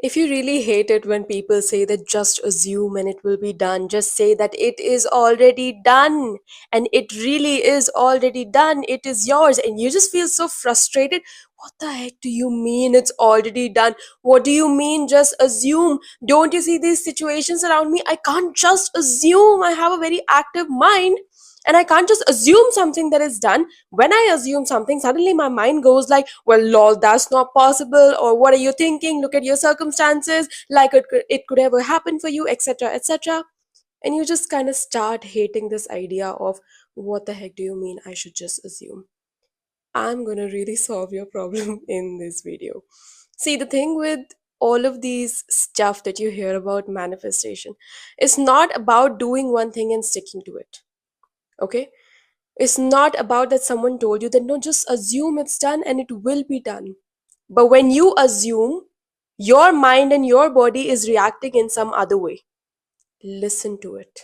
If you really hate it when people say that just assume and it will be done, just say that it is already done and it really is already done, it is yours, and you just feel so frustrated. What the heck do you mean it's already done? What do you mean just assume? Don't you see these situations around me? I can't just assume. I have a very active mind and I can't just assume something that is done. When I assume something, suddenly my mind goes like, well, lol, that's not possible, or what are you thinking? Look at your circumstances, like it could ever happen for you, etc., etc. And you just kind of start hating this idea of what the heck do you mean I should just assume? I'm gonna really solve your problem in this video. See, the thing with all of these stuff that you hear about manifestation, it's not about doing one thing and sticking to it. Okay, it's not about that someone told you that no, just assume it's done and it will be done. But when you assume, your mind and your body is reacting in some other way. Listen to it.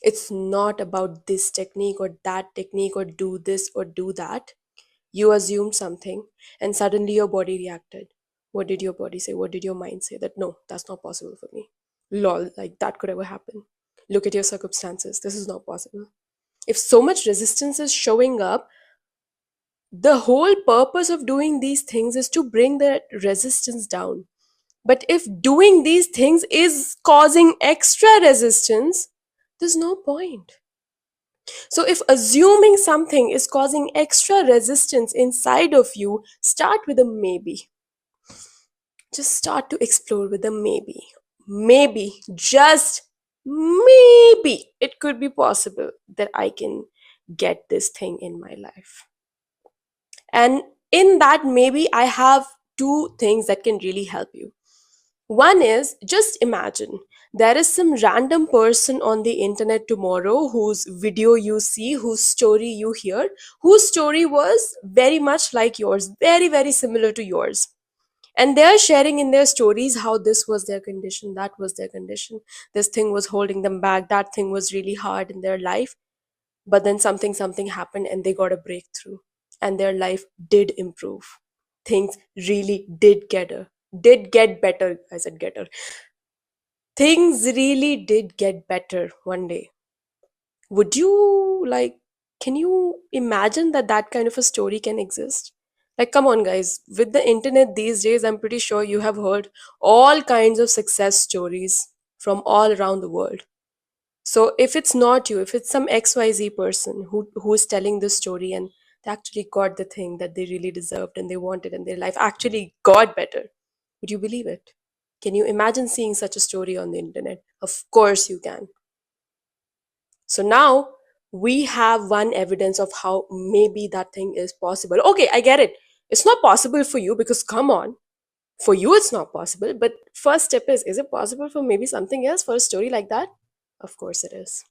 It's not about this technique or that technique or do this or do that. You assumed something and suddenly your body reacted. What did your body say? What did your mind say? That no, that's not possible for me. Lol, like that could ever happen. Look at your circumstances. This is not possible. If so much resistance is showing up, the whole purpose of doing these things is to bring that resistance down. But if doing these things is causing extra resistance, there's no point. So, if assuming something is causing extra resistance inside of you, start with a maybe. Just start to explore with a maybe. Maybe, just maybe, it could be possible that I can get this thing in my life. And in that, maybe I have two things that can really help you. One is, just imagine there is some random person on the internet tomorrow whose video you see, whose story you hear, whose story was very much like yours, very, very similar to yours. And they're sharing in their stories how this was their condition, that was their condition, this thing was holding them back, that thing was really hard in their life. But then something happened and they got a breakthrough and their life did improve. Things really did get better. I said getter. Things really did get better one day. Would you like, can you imagine that that kind of a story can exist? Like, come on, guys. With the internet these days, I'm pretty sure you have heard all kinds of success stories from all around the world. So if it's not you, if it's some XYZ person who is telling this story and they actually got the thing that they really deserved and they wanted and their life actually got better, would you believe it? Can you imagine seeing such a story on the internet? Of course you can. So now we have one evidence of how maybe that thing is possible. Okay, I get it. It's not possible for you because come on, for you it's not possible. But first step is it possible for maybe something else for a story like that? Of course it is.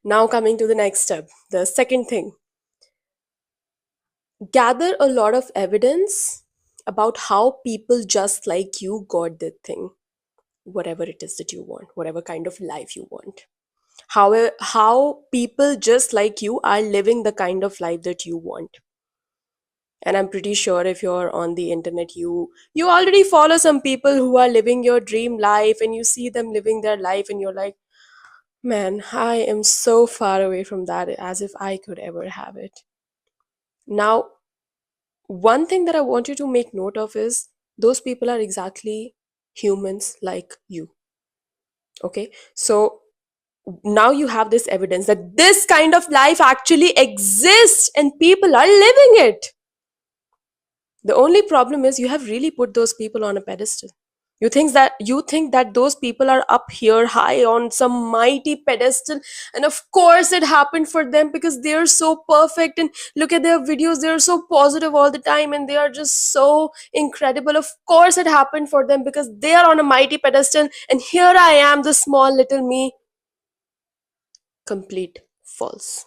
Now, coming to the next step, the second thing, gather a lot of evidence about how people just like you got the thing, whatever it is that you want, whatever kind of life you want. How people just like you are living the kind of life that you want. And I'm pretty sure if you're on the internet, you already follow some people who are living your dream life and you see them living their life and you're like, man, I am so far away from that as if I could ever have it. Now, one thing that I want you to make note of is those people are exactly humans like you. Okay, so now you have this evidence that this kind of life actually exists and people are living it. The only problem is you have really put those people on a pedestal. You think that those people are up here high on some mighty pedestal, and of course it happened for them because they are so perfect and look at their videos, they are so positive all the time and they are just so incredible. Of course it happened for them because they are on a mighty pedestal and here I am, the small little me. Complete false.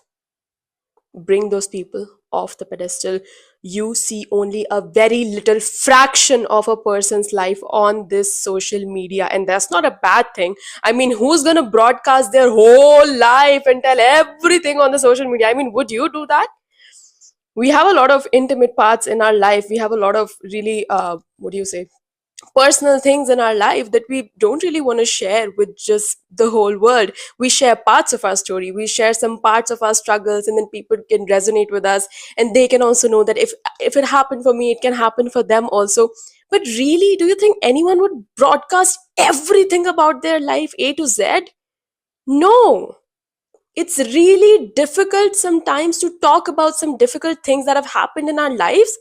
Bring those people off the pedestal. You see only a very little fraction of a person's life on this social media, and that's not a bad thing. I mean, who's gonna broadcast their whole life and tell everything on the social media? I mean, would you do that? We have a lot of intimate parts in our life. We have a lot of really what do you say, personal things in our life that we don't really want to share with just the whole world. We share parts of our story, we share some parts of our struggles, and then people can resonate with us, and they can also know that if it happened for me, it can happen for them also. But really, do you think anyone would broadcast everything about their life A to Z? No. It's really difficult sometimes to talk about some difficult things that have happened in our lives,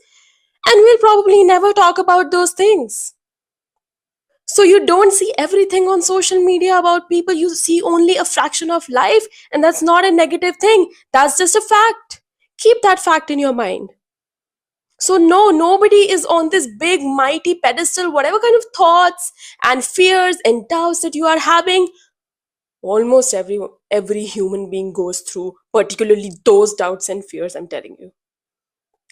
and we'll probably never talk about those things. So you don't see everything on social media about people, you see only a fraction of life, and that's not a negative thing. That's just a fact. Keep that fact in your mind. So no, nobody is on this big mighty pedestal. Whatever kind of thoughts and fears and doubts that you are having, almost every human being goes through particularly those doubts and fears, I'm telling you.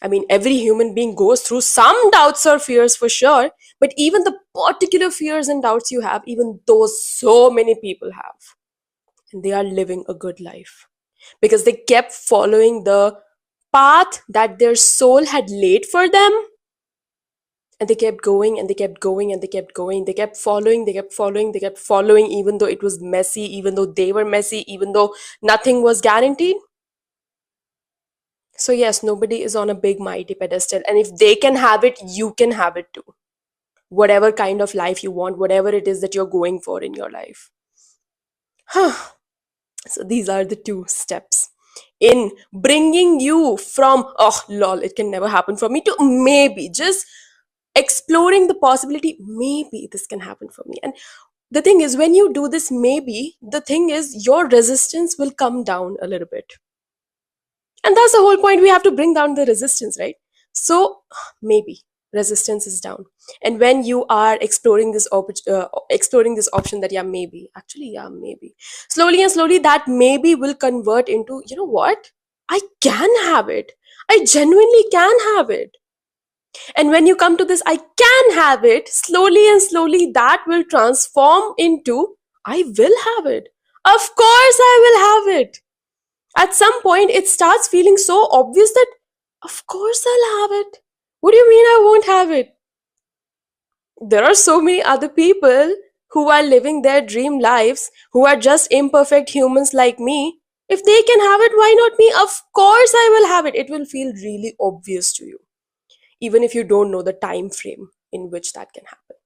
I mean, every human being goes through some doubts or fears for sure, but even the particular fears and doubts you have, even those so many people have. And they are living a good life because they kept following the path that their soul had laid for them. And they kept going and they kept going and they kept going. They kept following, they kept following, they kept following, even though it was messy, even though they were messy, even though nothing was guaranteed. So, yes, nobody is on a big, mighty pedestal. And if they can have it, you can have it too. Whatever kind of life you want, whatever it is that you're going for in your life. Huh. So, these are the two steps in bringing you from, oh, lol, it can never happen for me, to maybe just exploring the possibility, maybe this can happen for me. And the thing is, when you do this, maybe, the thing is, your resistance will come down a little bit. And that's the whole point. We have to bring down the resistance, right? So maybe resistance is down. And when you are exploring exploring this option that, yeah, maybe, actually, yeah, maybe, slowly and slowly that maybe will convert into, you know what, I can have it. I genuinely can have it. And when you come to this, I can have it, slowly and slowly that will transform into, I will have it. Of course I will have it. At some point it starts feeling so obvious that, of course I'll have it. What do you mean I won't have it? There are so many other people who are living their dream lives, who are just imperfect humans like me. If they can have it, why not me? Of course I will have it. It will feel really obvious to you, even if you don't know the time frame in which that can happen.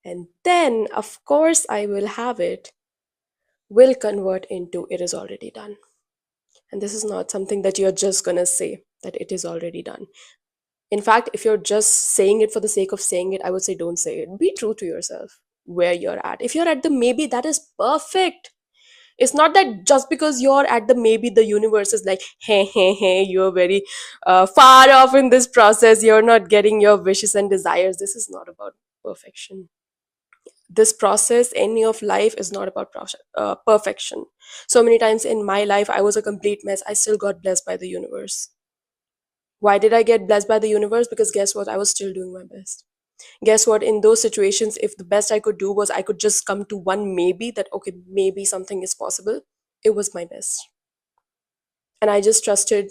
And then, of course I will have it, will convert into, it is already done. And this is not something that you're just going to say that it is already done. In fact, if you're just saying it for the sake of saying it, I would say don't say it. Be true to yourself where you're at. If you're at the maybe, that is perfect. It's not that just because you're at the maybe, the universe is like, hey, you're very far off in this process. You're not getting your wishes and desires. This is not about perfection. This process, any of life, is not about perfection. So many times in my life, I was a complete mess. I still got blessed by the universe. Why did I get blessed by the universe? Because guess what? I was still doing my best. Guess what? In those situations, if the best I could do was I could just come to one maybe, that, okay, maybe something is possible, it was my best. And I just trusted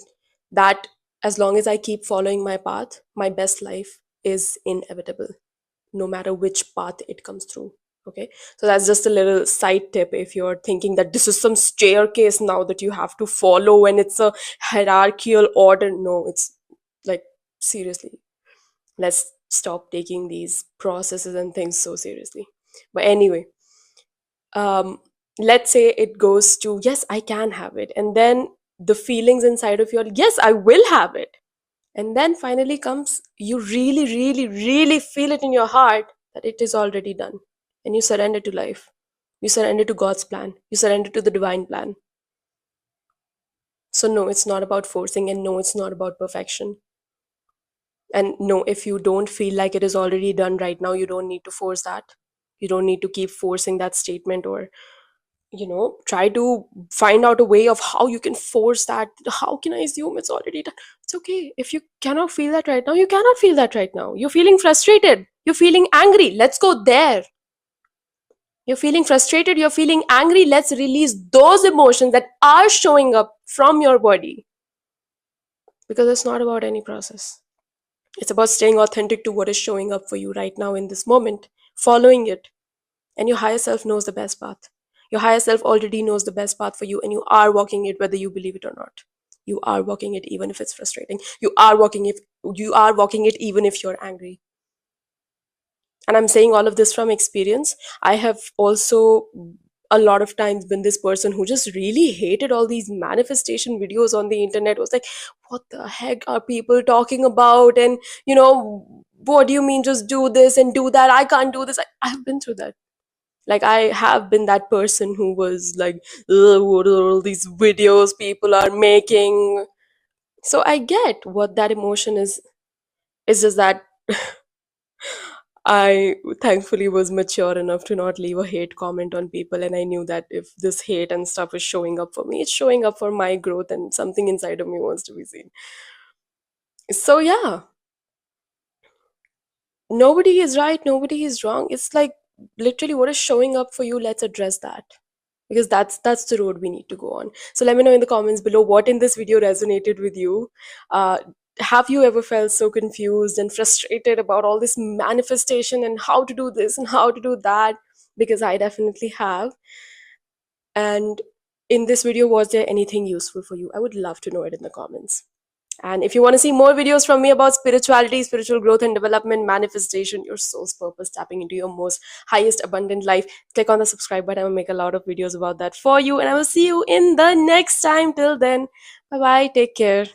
that as long as I keep following my path, my best life is inevitable, no matter which path it comes through. Okay, so that's just a little side tip if you're thinking that this is some staircase now that you have to follow and it's a hierarchical order. No, it's like, seriously, let's stop taking these processes and things so seriously. But anyway, um let's say it goes to, yes, I can have it, and then the feelings inside of your, yes, I will have it, and then finally comes, you really, really, really feel it in your heart that it is already done. And you surrender to life. You surrender to God's plan. You surrender to the divine plan. So, no, it's not about forcing, and no, it's not about perfection. And no, if you don't feel like it is already done right now, you don't need to force that. You don't need to keep forcing that statement, or, try to find out a way of how you can force that. How can I assume it's already done? It's okay. If you cannot feel that right now, you cannot feel that right now. You're feeling frustrated. You're feeling angry. Let's go there. You're feeling frustrated. You're feeling angry. Let's release those emotions that are showing up from your body, because it's not about any process. It's about staying authentic to what is showing up for you right now in this moment, following it. And your higher self knows the best path. Your higher self already knows the best path for you, and you are walking it whether you believe it or not. You are walking it even if it's frustrating. You are walking it even if you're angry. And I'm saying all of this from experience. I have also a lot of times been this person who just really hated all these manifestation videos on the internet. Was like, what the heck are people talking about? And what do you mean just do this and do that? I can't do this. I've been through that. Like, I have been that person who was like, "Ugh, what are all these videos people are making?" So I get what that emotion is. It's just that I thankfully was mature enough to not leave a hate comment on people, and I knew that if this hate and stuff is showing up for me, it's showing up for my growth, and something inside of me wants to be seen. So yeah, nobody is right, nobody is wrong. It's like literally what is showing up for you. Let's address that, because that's the road we need to go on. So let me know in the comments below what in this video resonated with you. uh, have you ever felt so confused and frustrated about all this manifestation and how to do this and how to do that? Because I definitely have. And in this video, was there anything useful for you? I would love to know it in the comments. And if you want to see more videos from me about spirituality, spiritual growth and development, manifestation, your soul's purpose, tapping into your most highest abundant life, click on the subscribe button. I will make a lot of videos about that for you. And I will see you in the next time. Till then, bye bye. Take care.